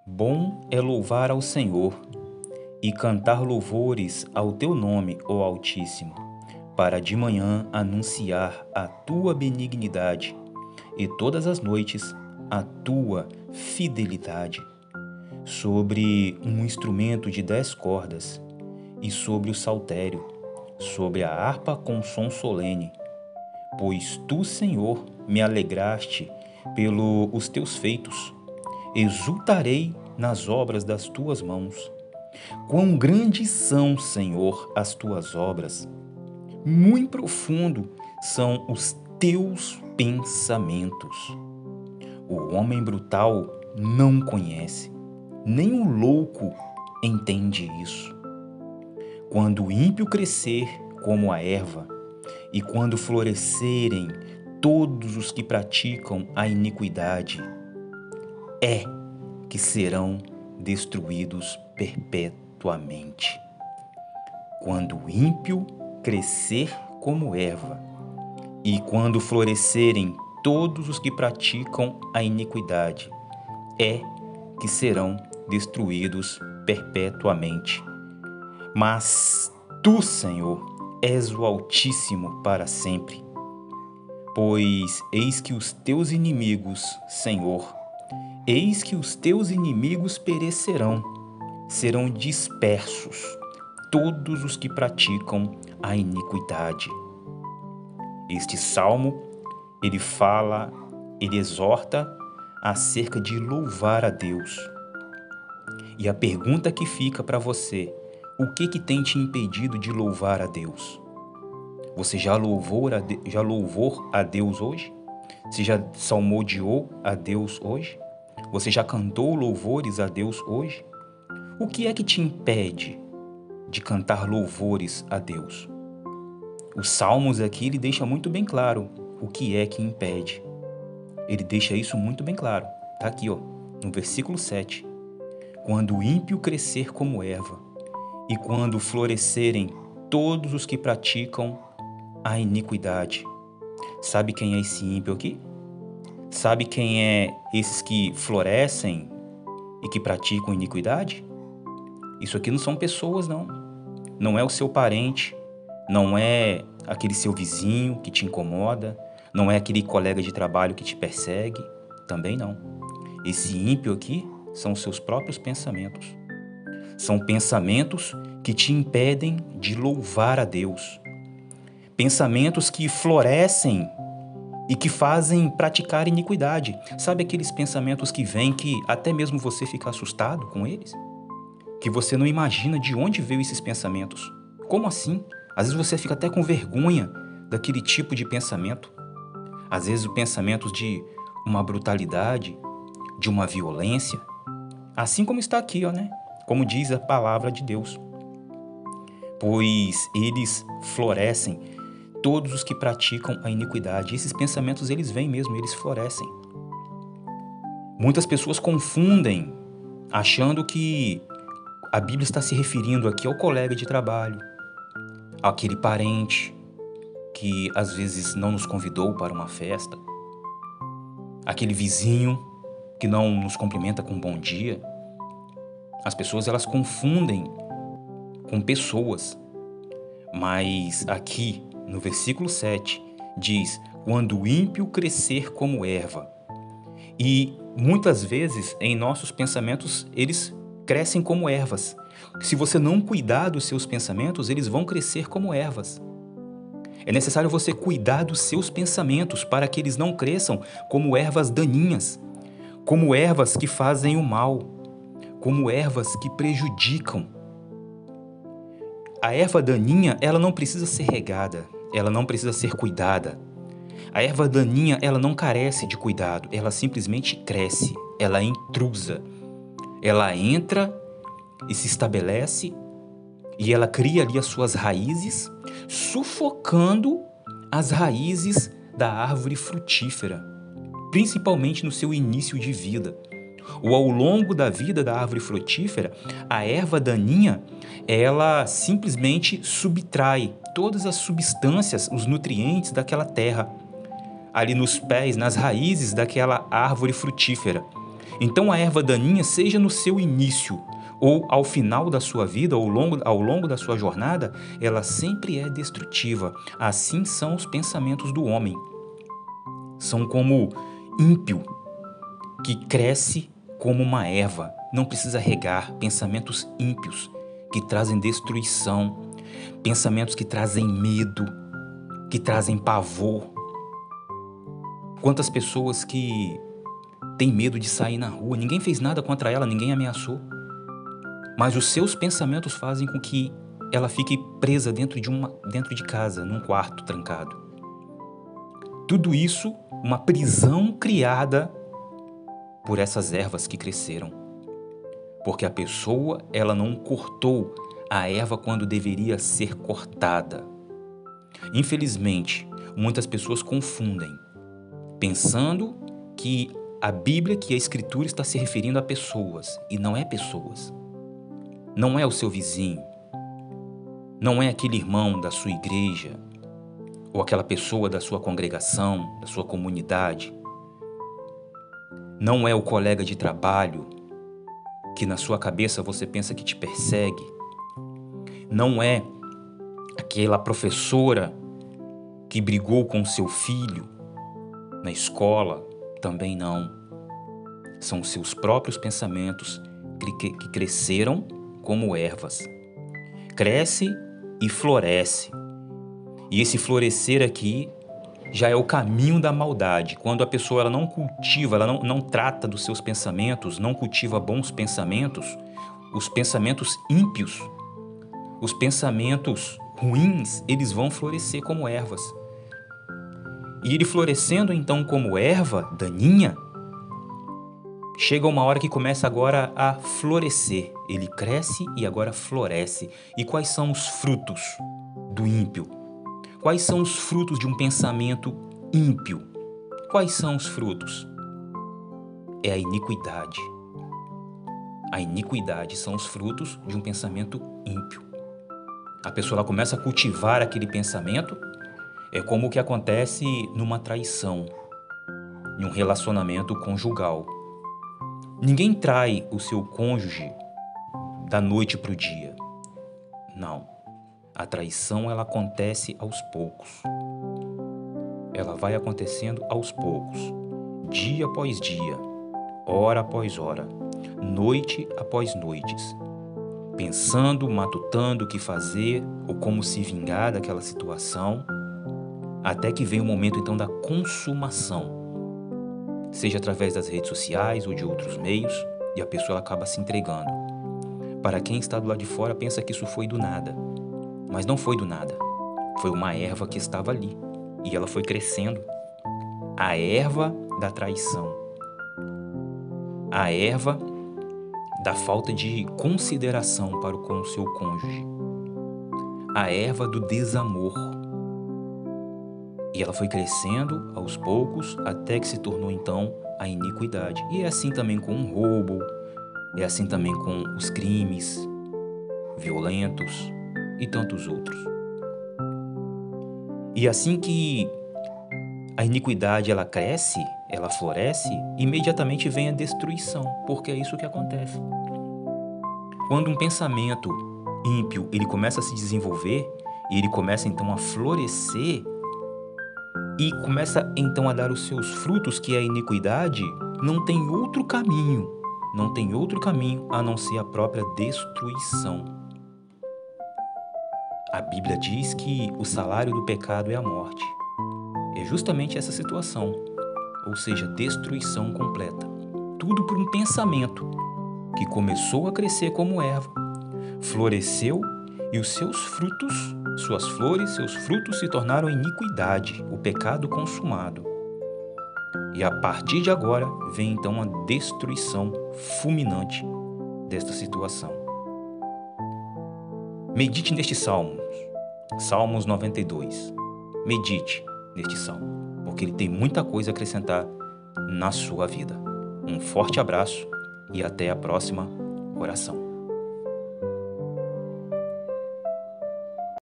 Bom é louvar ao Senhor e cantar louvores ao teu nome, ó Altíssimo, para de manhã anunciar a tua benignidade e todas as noites a tua fidelidade. Sobre um instrumento de 10 cordas e sobre o saltério, sobre a harpa com som solene. Pois tu, Senhor, me alegraste pelos teus feitos. Exultarei nas obras das tuas mãos. Quão grandes são, Senhor, as tuas obras! Muito profundo são os teus pensamentos. O homem brutal não conhece, nem o louco entende isso. Quando o ímpio crescer como a erva, e quando florescerem todos os que praticam a iniquidade, é que serão destruídos perpetuamente. Quando o ímpio crescer como erva, e quando florescerem todos os que praticam a iniquidade, é que serão destruídos perpetuamente. Mas tu, Senhor, és o Altíssimo para sempre. Pois eis que os teus inimigos, Senhor, eis que os teus inimigos perecerão, serão dispersos todos os que praticam a iniquidade. Este salmo, ele exorta acerca de louvar a Deus. E a pergunta que fica para você: o que tem te impedido de louvar a Deus? Você já louvou a Deus hoje? Você já salmodiou a Deus hoje? Você já cantou louvores a Deus hoje? O que é que te impede de cantar louvores a Deus? Os Salmos aqui, ele deixa muito bem claro o que é que impede. Ele deixa isso muito bem claro. Está aqui, no versículo 7. Quando o ímpio crescer como erva, e quando florescerem todos os que praticam a iniquidade. Sabe quem é esse ímpio aqui? Sabe quem é esses que florescem e que praticam iniquidade? Isso aqui não são pessoas, não. Não é o seu parente, não é aquele seu vizinho que te incomoda, não é aquele colega de trabalho que te persegue, também não. Esse ímpio aqui são os seus próprios pensamentos. São pensamentos que te impedem de louvar a Deus. Pensamentos que florescem e que fazem praticar iniquidade. Sabe aqueles pensamentos que vêm que até mesmo você fica assustado com eles? Que você não imagina de onde veio esses pensamentos. Como assim? Às vezes você fica até com vergonha daquele tipo de pensamento. Às vezes pensamentos de uma brutalidade, de uma violência. Assim como está aqui, né? Como diz a palavra de Deus. Pois eles florescem todos os que praticam a iniquidade. Esses pensamentos, eles vêm mesmo, eles florescem. Muitas pessoas confundem, achando que a Bíblia está se referindo aqui ao colega de trabalho, àquele parente que às vezes não nos convidou para uma festa, aquele vizinho que não nos cumprimenta com um bom dia. As pessoas, elas confundem com pessoas, mas aqui no versículo 7 diz: quando o ímpio crescer como erva. E muitas vezes em nossos pensamentos eles crescem como ervas. Se você não cuidar dos seus pensamentos, eles vão crescer como ervas. É necessário você cuidar dos seus pensamentos para que eles não cresçam como ervas daninhas, como ervas que fazem o mal, como ervas que prejudicam. A erva daninha, ela não precisa ser regada, ela não precisa ser cuidada. A erva daninha, ela não carece de cuidado, ela simplesmente cresce, ela é intrusa. Ela entra e se estabelece e ela cria ali as suas raízes, sufocando as raízes da árvore frutífera, principalmente no seu início de vida. Ou ao longo da vida da árvore frutífera, a erva daninha, ela simplesmente subtrai todas as substâncias, os nutrientes daquela terra, ali nos pés, nas raízes daquela árvore frutífera. Então a erva daninha, seja no seu início ou ao final da sua vida, ou ao longo da sua jornada, ela sempre é destrutiva. Assim são os pensamentos do homem. São como ímpio, que cresce como uma erva. Não precisa regar. Pensamentos ímpios, que trazem destruição. Pensamentos que trazem medo, que trazem pavor. Quantas pessoas que têm medo de sair na rua, ninguém fez nada contra ela, ninguém ameaçou. Mas os seus pensamentos fazem com que ela fique presa dentro de casa, num quarto trancado. Tudo isso, uma prisão criada por essas ervas que cresceram. Porque a pessoa, ela não cortou a erva quando deveria ser cortada. Infelizmente, muitas pessoas confundem, pensando que a Bíblia, que a Escritura está se referindo a pessoas, e não é pessoas. Não é o seu vizinho, não é aquele irmão da sua igreja, ou aquela pessoa da sua congregação, da sua comunidade. Não é o colega de trabalho, que na sua cabeça você pensa que te persegue. Não é aquela professora que brigou com seu filho na escola, também não. São seus próprios pensamentos que cresceram como ervas. Cresce e floresce. E esse florescer aqui já é o caminho da maldade. Quando a pessoa ela não cultiva, ela não trata dos seus pensamentos, não cultiva bons pensamentos, os pensamentos ímpios, os pensamentos ruins, eles vão florescer como ervas. E ele florescendo então como erva daninha, chega uma hora que começa agora a florescer. Ele cresce e agora floresce. E quais são os frutos do ímpio? Quais são os frutos de um pensamento ímpio? Quais são os frutos? É a iniquidade. A iniquidade são os frutos de um pensamento ímpio. A pessoa ela começa a cultivar aquele pensamento. É como o que acontece numa traição, em um relacionamento conjugal. Ninguém trai o seu cônjuge da noite para o dia. Não. A traição ela acontece aos poucos. Ela vai acontecendo aos poucos, dia após dia, hora após hora, noite após noites, pensando, matutando o que fazer ou como se vingar daquela situação, até que vem o momento então da consumação, seja através das redes sociais ou de outros meios, e a pessoa ela acaba se entregando. Para quem está do lado de fora, pensa que isso foi do nada. Mas não foi do nada. Foi uma erva que estava ali. E ela foi crescendo. A erva da traição. A erva da falta de consideração para com o seu cônjuge. A erva do desamor. E ela foi crescendo aos poucos até que se tornou então a iniquidade. E é assim também com o roubo. É assim também com os crimes violentos e tantos outros. E assim que a iniquidade ela cresce, ela floresce, imediatamente vem a destruição, porque é isso que acontece. Quando um pensamento ímpio ele começa a se desenvolver e ele começa então a florescer e começa então a dar os seus frutos, que é a iniquidade, não tem outro caminho a não ser a própria destruição. A Bíblia diz que o salário do pecado é a morte. É justamente essa situação, ou seja, destruição completa. Tudo por um pensamento que começou a crescer como erva, floresceu e os seus frutos, suas flores, seus frutos se tornaram iniquidade, o pecado consumado. E a partir de agora vem então a destruição fulminante desta situação. Medite neste Salmos, Salmos 92. Medite neste salmo, porque ele tem muita coisa a acrescentar na sua vida. Um forte abraço e até a próxima oração.